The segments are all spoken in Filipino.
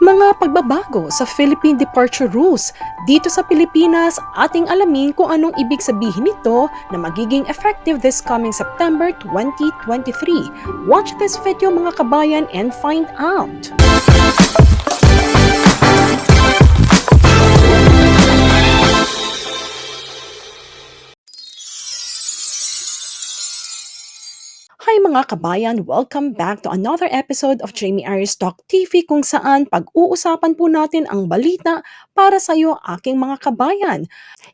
Mga pagbabago sa Philippine departure rules. Dito sa Pilipinas, ating alamin kung anong ibig sabihin nito na magiging effective this coming September 2023. Watch this video mga kabayan and find out. Hi mga kabayan! Welcome back to another episode of Jamie Aries Talk TV kung saan pag-uusapan po natin ang balita para sa iyo aking mga kabayan.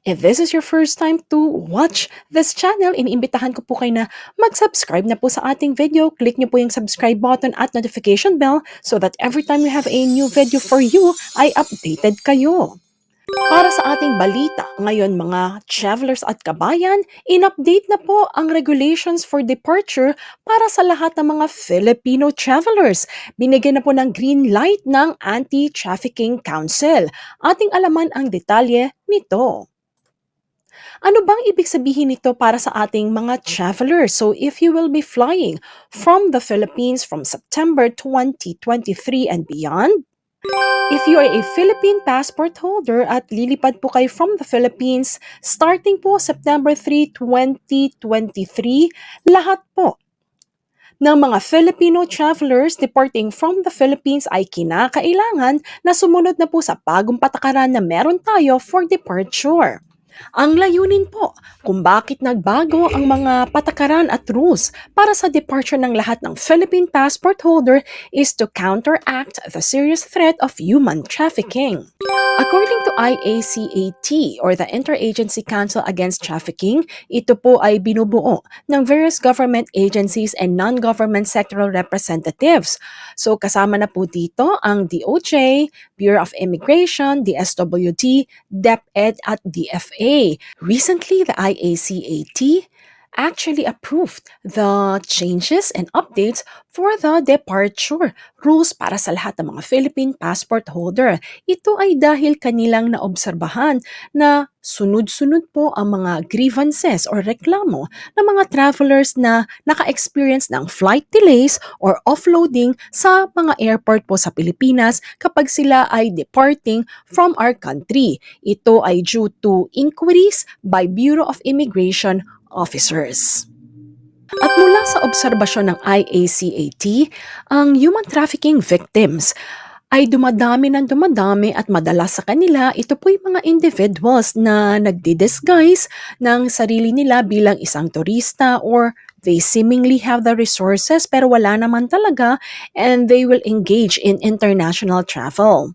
If this is your first time to watch this channel, iniimbitahan ko po kayo na mag-subscribe na po sa ating video. Click niyo po yung subscribe button at notification bell so that every time we have a new video for you, ay updated kayo. Para sa ating balita, ngayon mga travelers at kabayan, in-update na po ang regulations for departure para sa lahat ng mga Filipino travelers. Binigyan na po ng green light ng Anti-Trafficking Council. Ating alaman ang detalye nito. Ano bang ibig sabihin nito para sa ating mga travelers? So if you will be flying from the Philippines from September 2023 and beyond, if you are a Philippine passport holder at lilipad po kayo from the Philippines starting po September 3, 2023, lahat po ng mga Filipino travelers departing from the Philippines ay kinakailangan na sumunod na po sa bagong patakaran na meron tayo for departure. Ang layunin po kung bakit nagbago ang mga patakaran at rules para sa departure ng lahat ng Philippine passport holder is to counteract the serious threat of human trafficking. According to IACAT or the Interagency Council Against Trafficking, ito po ay binubuo ng various government agencies and non-government sectoral representatives. So kasama na po dito ang DOJ, Bureau of Immigration, DSWD, DepEd at DFA. Recently, the IACAT actually approved the changes and updates for the departure rules para sa lahat ng mga Philippine passport holder. Ito ay dahil kanilang naobserbahan na sunod-sunod po ang mga grievances or reklamo ng mga travelers na naka-experience ng flight delays or offloading sa mga airport po sa Pilipinas kapag sila ay departing from our country. Ito ay due to inquiries by Bureau of Immigration officers. At mula sa obserbasyon ng IACAT, ang human trafficking victims ay dumadami at madalas sa kanila ito po yung mga individuals na nagdi-disguise ng sarili nila bilang isang turista or they seemingly have the resources pero wala naman talaga and they will engage in international travel.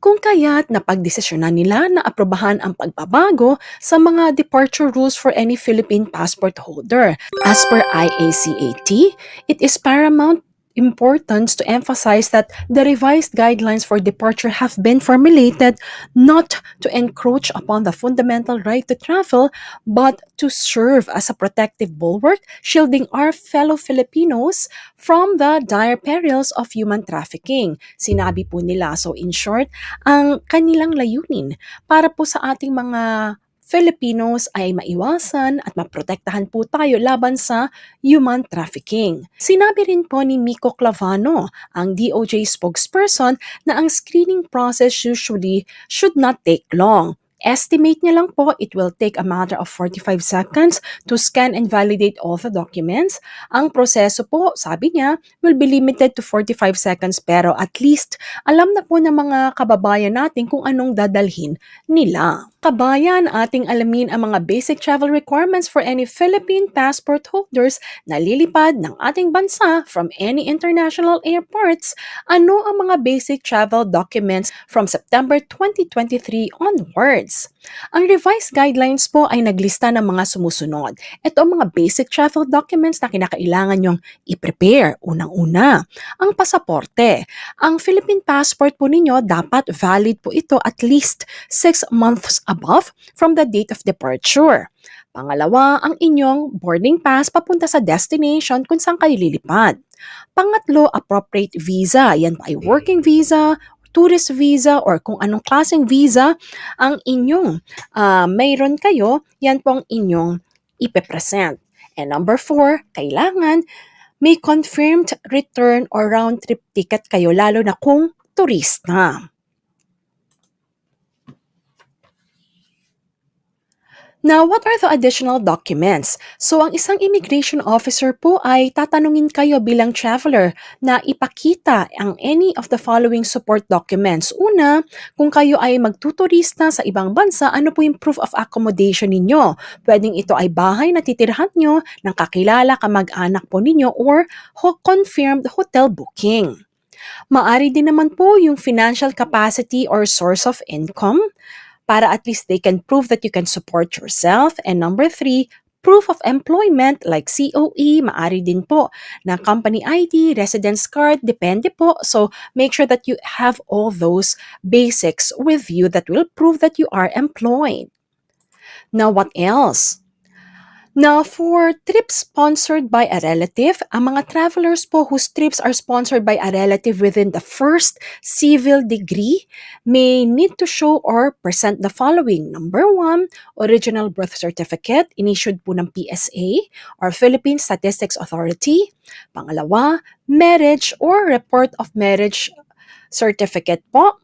Kung kaya't napagdesisyonan nila na aprobahan ang pagbabago sa mga departure rules for any Philippine passport holder. As per IACAT, it is paramount importance to emphasize that the revised guidelines for departure have been formulated not to encroach upon the fundamental right to travel but to serve as a protective bulwark shielding our fellow Filipinos from the dire perils of human trafficking. Sinabi po nila, so in short, ang kanilang layunin para po sa ating mga Filipinos ay maiwasan at maprotektahan po tayo laban sa human trafficking. Sinabi rin po ni Miko Clavano, ang DOJ spokesperson, na ang screening process usually should not take long. Estimate niya lang po, it will take a matter of 45 seconds to scan and validate all the documents. Ang proseso po, sabi niya, will be limited to 45 seconds pero at least alam na po ng mga kababayan natin kung anong dadalhin nila. Kabayan, ating alamin ang mga basic travel requirements for any Philippine passport holders na lilipad ng ating bansa from any international airports. Ano ang mga basic travel documents from September 2023 onwards? Ang revised guidelines po ay naglista ng mga sumusunod. Ito ang mga basic travel documents na kinakailangan nyong i-prepare. Unang-una, ang pasaporte. Ang Philippine passport po ninyo dapat valid po ito at least 6 months above from the date of departure. Pangalawa, ang inyong boarding pass papunta sa destination kung saan kayo lilipad. Pangatlo, appropriate visa. Yan ay working visa, tourist visa, or kung anong klaseng visa ang inyong mayroon kayo, yan po ang inyong ipepresent. And number 4, kailangan may confirmed return or round-trip ticket kayo lalo na kung turista. Now, what are the additional documents? So, ang isang immigration officer po ay tatanungin kayo bilang traveler na ipakita ang any of the following support documents. Una, kung kayo ay magtuturista sa ibang bansa, ano po yung proof of accommodation ninyo? Pwedeng ito ay bahay na titirhan nyo ng kakilala, kamag-anak po ninyo, or confirmed hotel booking. Maari din naman po yung financial capacity or source of income para at least they can prove that you can support yourself. And number three, proof of employment like COE, maari din po na company ID, residence card, depende po. So make sure that you have all those basics with you that will prove that you are employed. Now, what else? Now, for trips sponsored by a relative, ang mga travelers po whose trips are sponsored by a relative within the first civil degree may need to show or present the following. Number one, original birth certificate, inissued po ng PSA or Philippine Statistics Authority. Pangalawa, marriage or report of marriage certificate po.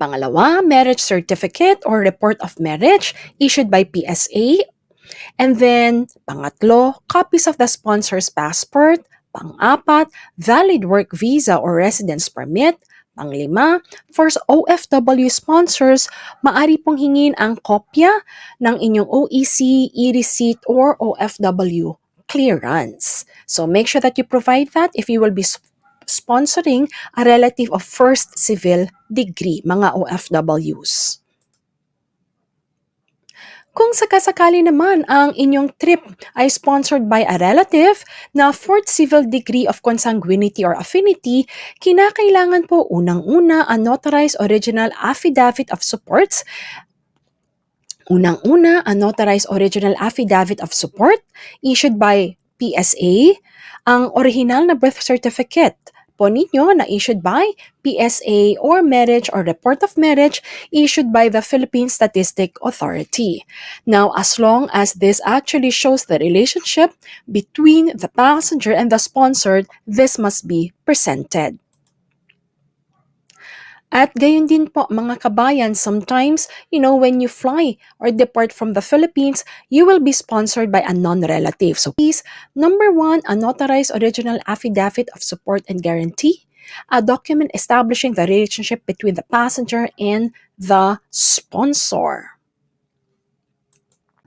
Pangalawa, marriage certificate or report of marriage issued by PSA. And then, pangatlo, copies of the sponsor's passport. Pang-apat, valid work visa or residence permit. Panglima, for OFW sponsors, maari pong hingin ang kopya ng inyong OEC, e-receipt, or OFW clearance. So make sure that you provide that if you will be sponsoring a relative of first civil degree, mga OFWs. Kung sakasakali naman ang inyong trip ay sponsored by a relative na fourth civil degree of consanguinity or affinity, kinakailangan po unang-una ang notarized original affidavit of supports. Unang-una, ang notarized original affidavit of support issued by PSA, ang original na birth certificate po ninyo na issued by PSA or marriage or report of marriage issued by the Philippine Statistic Authority. Now, as long as this actually shows the relationship between the passenger and the sponsored, this must be presented. At gayon din po mga kabayan, sometimes, when you fly or depart from the Philippines, you will be sponsored by a non-relative. So please, number one, a notarized original affidavit of support and guarantee, a document establishing the relationship between the passenger and the sponsor.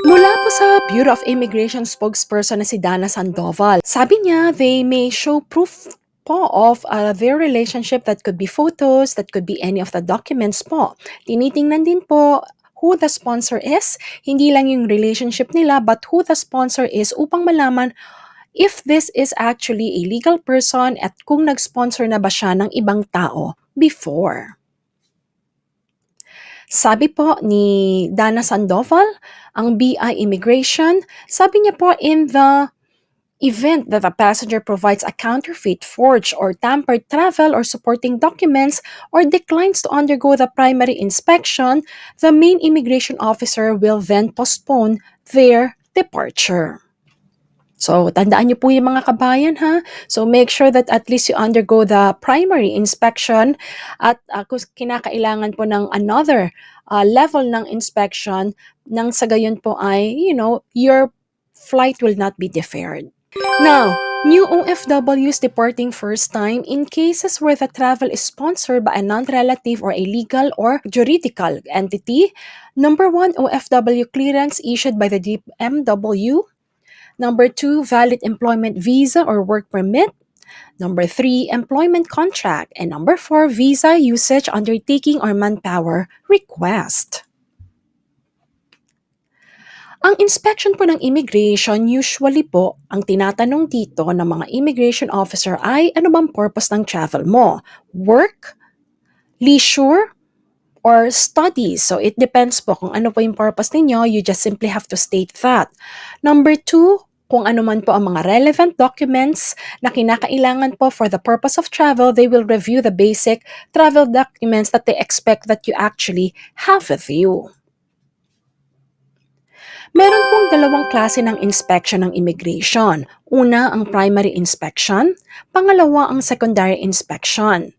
Mula po sa Bureau of Immigration spokesperson na si Dana Sandoval, sabi niya they may show proof po of their relationship. That could be photos, that could be any of the documents po. Tinitingnan din po who the sponsor is, hindi lang yung relationship nila, but who the sponsor is upang malaman if this is actually a legal person at kung nag-sponsor na ba siya ng ibang tao before. Sabi po ni Dana Sandoval, ang BI Immigration, sabi niya po in the event that a passenger provides a counterfeit, forged, or tampered travel or supporting documents or declines to undergo the primary inspection, the main immigration officer will then postpone their departure. So, tandaan niyo po yung mga kabayan ha. So, make sure that at least you undergo the primary inspection at kung kinakailangan po ng another level ng inspection, nang sa gayon po ay, your flight will not be deferred. Now, new OFWs departing first time in cases where the travel is sponsored by a non-relative or a legal or juridical entity. Number one, OFW clearance issued by the DMW. Number two, valid employment visa or work permit. Number three, employment contract. And number four, visa usage undertaking or manpower request. Ang inspection po ng immigration, usually po, ang tinatanong dito ng mga immigration officer ay ano bang purpose ng travel mo? Work, leisure, or studies. So it depends po kung ano po yung purpose ninyo, you just simply have to state that. Number two, kung ano man po ang mga relevant documents na kinakailangan po for the purpose of travel, they will review the basic travel documents that they expect that you actually have with you. Meron pong dalawang klase ng inspection ng immigration. Una, ang primary inspection. Pangalawa, ang secondary inspection.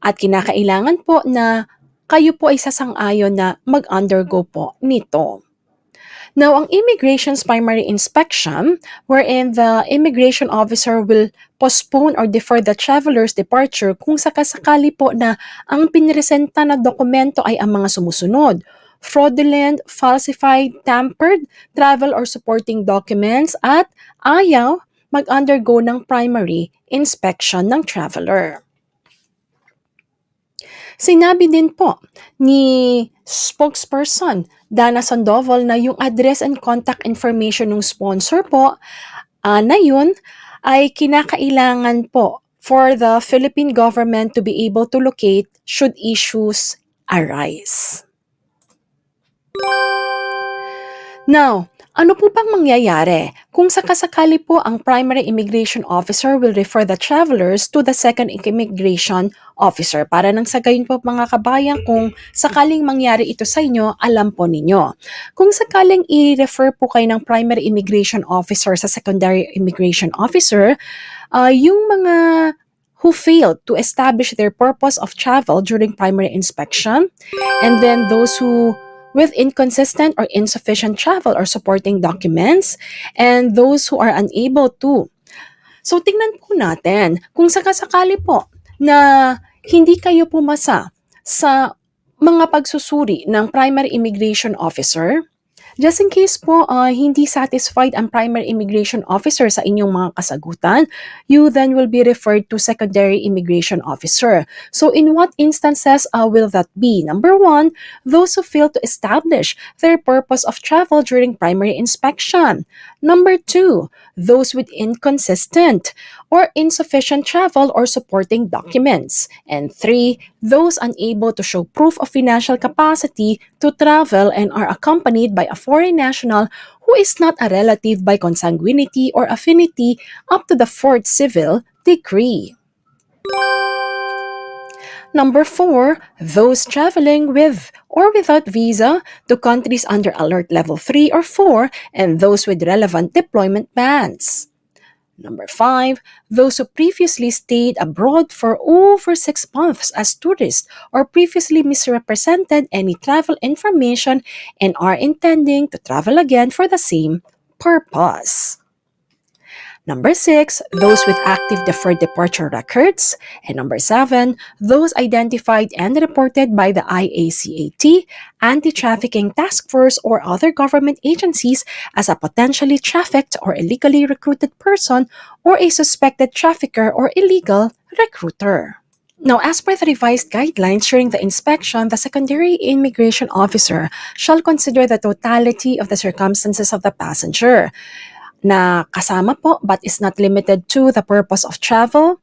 At kinakailangan po na kayo po ay sasang-ayon na mag-undergo po nito. Now, ang immigration's primary inspection, wherein the immigration officer will postpone or defer the traveler's departure kung sakasakali po na ang pinresenta na dokumento ay ang mga sumusunod: fraudulent, falsified, tampered, travel or supporting documents, at ayaw mag-undergo ng primary inspection ng traveler. Sinabi din po ni spokesperson Dana Sandoval na yung address and contact information ng sponsor po na yun ay kinakailangan po for the Philippine government to be able to locate should issues arise. Now, ano po bang mangyayari kung sakasakali po ang primary immigration officer will refer the travelers to the second immigration officer? Para nang sa gayon po mga kabayan, kung sakaling mangyari ito sa inyo, alam po ninyo. Kung sakaling i-refer po kayo ng primary immigration officer sa secondary immigration officer, yung mga who failed to establish their purpose of travel during primary inspection, and then those who with inconsistent or insufficient travel or supporting documents, and those who are unable to. So tingnan po natin kung sakasakali po na hindi kayo pumasa sa mga pagsusuri ng primary immigration officer. Just in case po hindi satisfied ang primary immigration officer sa inyong mga kasagutan, you then will be referred to secondary immigration officer. So in what instances will that be? Number one, those who fail to establish their purpose of travel during primary inspection. Number two, those with inconsistent or insufficient travel or supporting documents. And three, those unable to show proof of financial capacity to travel and are accompanied by a foreign national who is not a relative by consanguinity or affinity up to the fourth civil decree. Number four, those traveling with or without visa to countries under Alert Level 3 or 4 and those with relevant deployment bans. Number five, those who previously stayed abroad for over 6 months as tourists or previously misrepresented any travel information and are intending to travel again for the same purpose. Number six, those with active deferred departure records. And number seven, those identified and reported by the IACAT, Anti-Trafficking Task Force, or other government agencies as a potentially trafficked or illegally recruited person or a suspected trafficker or illegal recruiter. Now, as per the revised guidelines during the inspection, the secondary immigration officer shall consider the totality of the circumstances of the passenger, na kasama po but is not limited to the purpose of travel,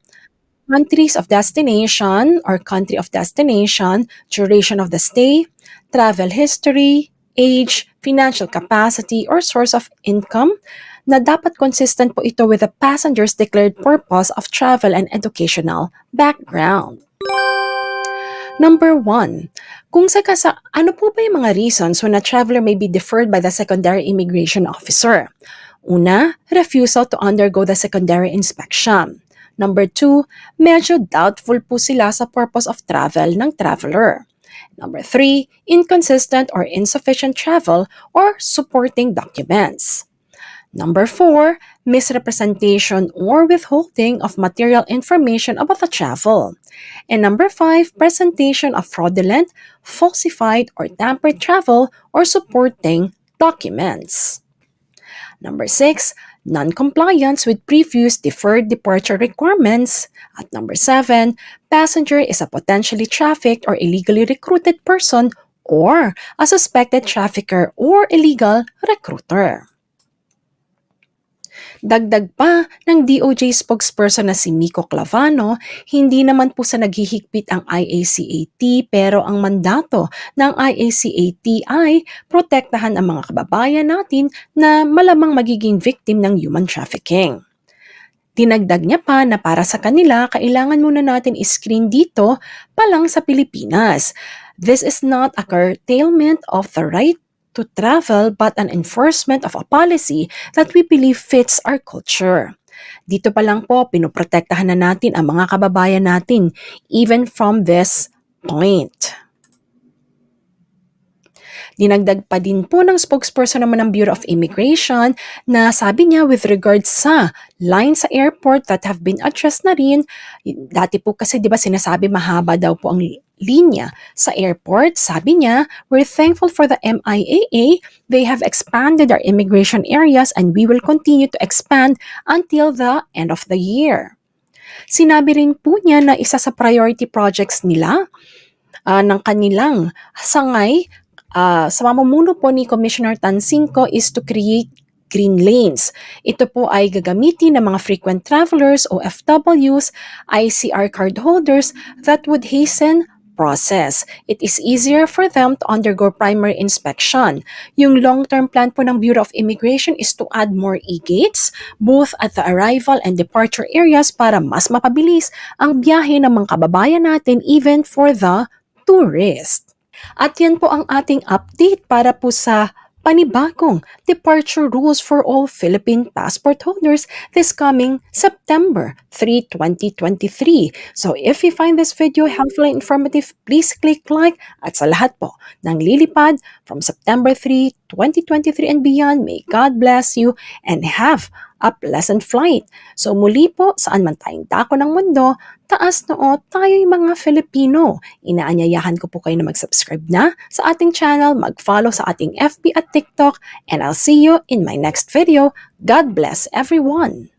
countries of destination or country of destination, duration of the stay, travel history, age, financial capacity, or source of income, na dapat consistent po ito with the passenger's declared purpose of travel and educational background. Number one, ano po ba yung mga reasons when a traveler may be deferred by the secondary immigration officer? Una, refusal to undergo the secondary inspection. Number two, medyo doubtful po sila sa purpose of travel ng traveler. Number three, inconsistent or insufficient travel or supporting documents. Number four, misrepresentation or withholding of material information about the travel. And number five, presentation of fraudulent, falsified, or tampered travel or supporting documents. Number six, non-compliance with previous deferred departure requirements. At number seven, passenger is a potentially trafficked or illegally recruited person or a suspected trafficker or illegal recruiter. Dagdag pa ng DOJ spokesperson na si Miko Clavano, hindi naman po sa naghihigpit ang IACAT, pero ang mandato ng IACAT ay protektahan ang mga kababayan natin na malamang magiging victim ng human trafficking. Dinagdag niya pa na para sa kanila, kailangan muna natin i-screen dito pa lang sa Pilipinas. This is not a curtailment of the right to travel but an enforcement of a policy that we believe fits our culture. Dito pa lang po, pinoprotektahan na natin ang mga kababayan natin, even from this point. Dinagdag pa din po ng spokesperson naman ng Bureau of Immigration na sabi niya with regards sa line sa airport that have been addressed na rin. Dati po kasi 'di ba sinasabi mahaba daw po ang linya sa airport. Sabi niya, we're thankful for the MIAA. They have expanded our immigration areas and we will continue to expand until the end of the year. Sinabi rin po niya na isa sa priority projects nila ng kanilang sangay sa mamumuno po ni Commissioner Tansinko is to create green lanes. Ito po ay gagamitin ng mga frequent travelers, OFWs, ICR card holders that would hasten process. It is easier for them to undergo primary inspection. Yung long-term plan po ng Bureau of Immigration is to add more e-gates both at the arrival and departure areas para mas mapabilis ang biyahe ng mga kababayan natin even for the tourist. At yan po ang ating update para po sa panibagong departure rules for all Philippine passport holders this coming September 3, 2023. So if you find this video helpful and informative, please click like at sa lahat po ng lilipad from September 3, 2023 and beyond, may God bless you and have a pleasant flight. So muli po, saan man tayong dako ng mundo, taas noo tayo'y mga Filipino. Inaanyayahan ko po kayo na mag-subscribe na sa ating channel, mag-follow sa ating FB at TikTok, and I'll see you in my next video. God bless everyone!